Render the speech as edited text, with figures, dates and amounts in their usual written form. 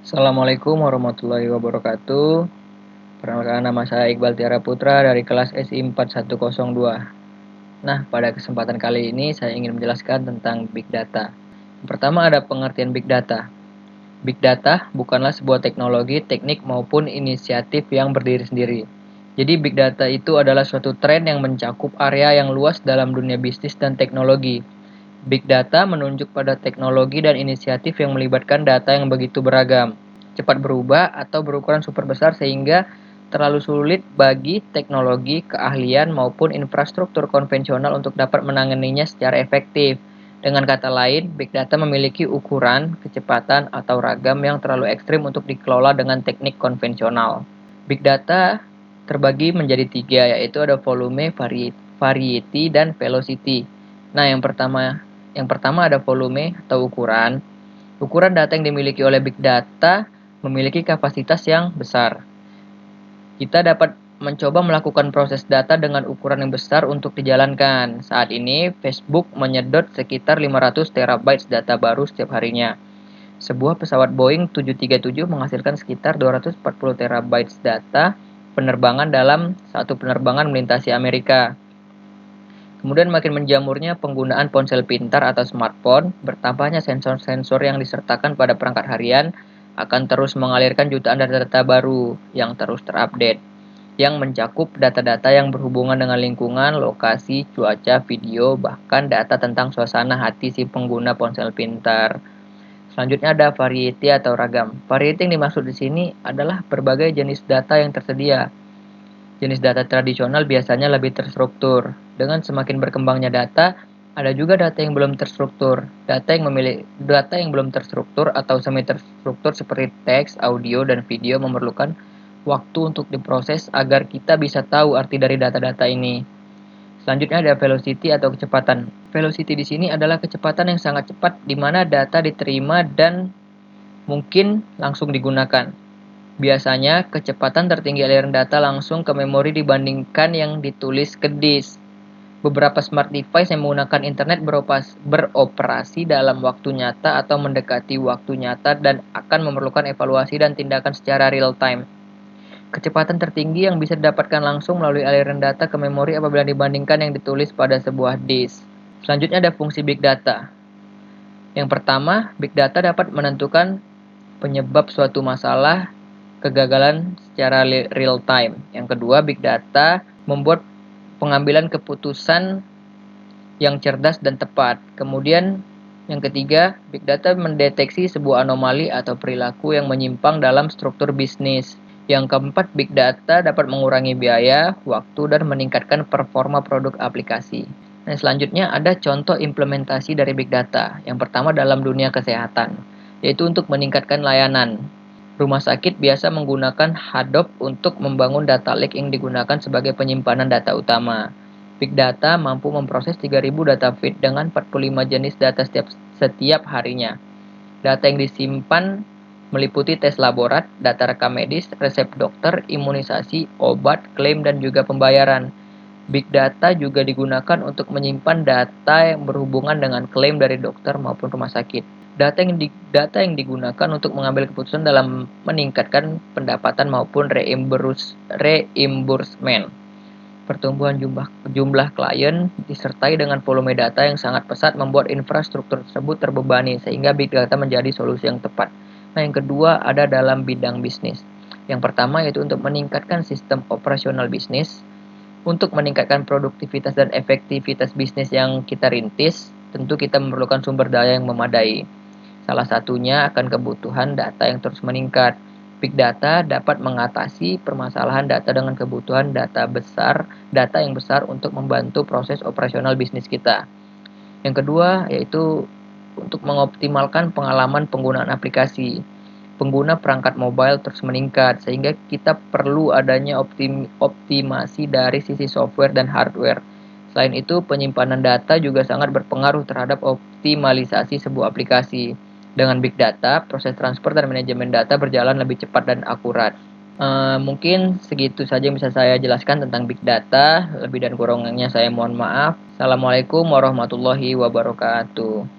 Assalamualaikum warahmatullahi wabarakatuh. Perkenalkan, nama saya Iqbal Tiara Putra dari kelas SI 4102. Nah, pada kesempatan kali ini saya ingin menjelaskan tentang Big Data. Yang pertama ada pengertian Big Data. Big Data bukanlah sebuah teknologi, teknik maupun inisiatif yang berdiri sendiri. Jadi Big Data itu adalah suatu tren yang mencakup area yang luas dalam dunia bisnis dan teknologi. Big Data menunjuk pada teknologi dan inisiatif yang melibatkan data yang begitu beragam, cepat berubah atau berukuran super besar sehingga terlalu sulit bagi teknologi, keahlian, maupun infrastruktur konvensional untuk dapat menanganinya secara efektif. Dengan kata lain, Big Data memiliki ukuran, kecepatan, atau ragam yang terlalu ekstrim untuk dikelola dengan teknik konvensional. Big Data terbagi menjadi tiga, yaitu ada volume, variety, dan velocity. Nah, yang pertama ada volume atau ukuran. Ukuran data yang dimiliki oleh Big Data memiliki kapasitas yang besar. Kita dapat mencoba melakukan proses data dengan ukuran yang besar untuk dijalankan. Saat ini, Facebook menyedot sekitar 500 terabytes data baru setiap harinya. Sebuah pesawat Boeing 737 menghasilkan sekitar 240 terabytes data penerbangan dalam satu penerbangan melintasi Amerika. Kemudian makin menjamurnya penggunaan ponsel pintar atau smartphone, bertambahnya sensor-sensor yang disertakan pada perangkat harian akan terus mengalirkan jutaan data-data baru yang terus terupdate, yang mencakup data-data yang berhubungan dengan lingkungan, lokasi, cuaca, video, bahkan data tentang suasana hati si pengguna ponsel pintar. Selanjutnya ada variety atau ragam. Variety yang dimaksud di sini adalah berbagai jenis data yang tersedia. Jenis data tradisional biasanya lebih terstruktur. Dengan semakin berkembangnya data, ada juga data yang belum terstruktur. Data yang belum terstruktur atau semi terstruktur seperti teks, audio, dan video memerlukan waktu untuk diproses agar kita bisa tahu arti dari data-data ini. Selanjutnya ada velocity atau kecepatan. Velocity di sini adalah kecepatan yang sangat cepat di mana data diterima dan mungkin langsung digunakan. Biasanya, kecepatan tertinggi aliran data langsung ke memori dibandingkan yang ditulis ke disk. Beberapa smart device yang menggunakan internet beroperasi dalam waktu nyata atau mendekati waktu nyata dan akan memerlukan evaluasi dan tindakan secara real time. Kecepatan tertinggi yang bisa didapatkan langsung melalui aliran data ke memori apabila dibandingkan yang ditulis pada sebuah disk. Selanjutnya ada fungsi Big Data. Yang pertama, Big Data dapat menentukan penyebab suatu masalah kegagalan secara real time. Yang kedua, Big Data membuat pengambilan keputusan yang cerdas dan tepat. Kemudian, yang ketiga, Big Data mendeteksi sebuah anomali atau perilaku yang menyimpang dalam struktur bisnis. Yang keempat, Big Data dapat mengurangi biaya, waktu, dan meningkatkan performa produk aplikasi. Nah, selanjutnya ada contoh implementasi dari Big Data. Yang pertama dalam dunia kesehatan, yaitu untuk meningkatkan layanan. Rumah sakit biasa menggunakan Hadoop untuk membangun data lake yang digunakan sebagai penyimpanan data utama. Big Data mampu memproses 3.000 data feed dengan 45 jenis data setiap harinya. Data yang disimpan meliputi tes laborat, data rekam medis, resep dokter, imunisasi, obat, klaim, dan juga pembayaran. Big Data juga digunakan untuk menyimpan data yang berhubungan dengan klaim dari dokter maupun rumah sakit. Data yang digunakan untuk mengambil keputusan dalam meningkatkan pendapatan maupun reimbursement. Pertumbuhan jumlah klien disertai dengan volume data yang sangat pesat membuat infrastruktur tersebut terbebani sehingga Big Data menjadi solusi yang tepat. Nah, yang kedua ada dalam bidang bisnis. Yang pertama yaitu untuk meningkatkan sistem operasional bisnis. Untuk meningkatkan produktivitas dan efektivitas bisnis yang kita rintis, tentu kita memerlukan sumber daya yang memadai. Salah satunya akan kebutuhan data yang terus meningkat. Big Data dapat mengatasi permasalahan data dengan kebutuhan data yang besar untuk membantu proses operasional bisnis kita. Yang kedua yaitu untuk mengoptimalkan pengalaman penggunaan aplikasi. Pengguna perangkat mobile terus meningkat sehingga kita perlu adanya optimasi dari sisi software dan hardware. Selain itu, penyimpanan data juga sangat berpengaruh terhadap optimalisasi sebuah aplikasi. Dengan Big Data, proses transfer dan manajemen data berjalan lebih cepat dan akurat. Mungkin segitu saja yang bisa saya jelaskan tentang Big Data. Lebih dan kurangnya saya mohon maaf. Assalamualaikum warahmatullahi wabarakatuh.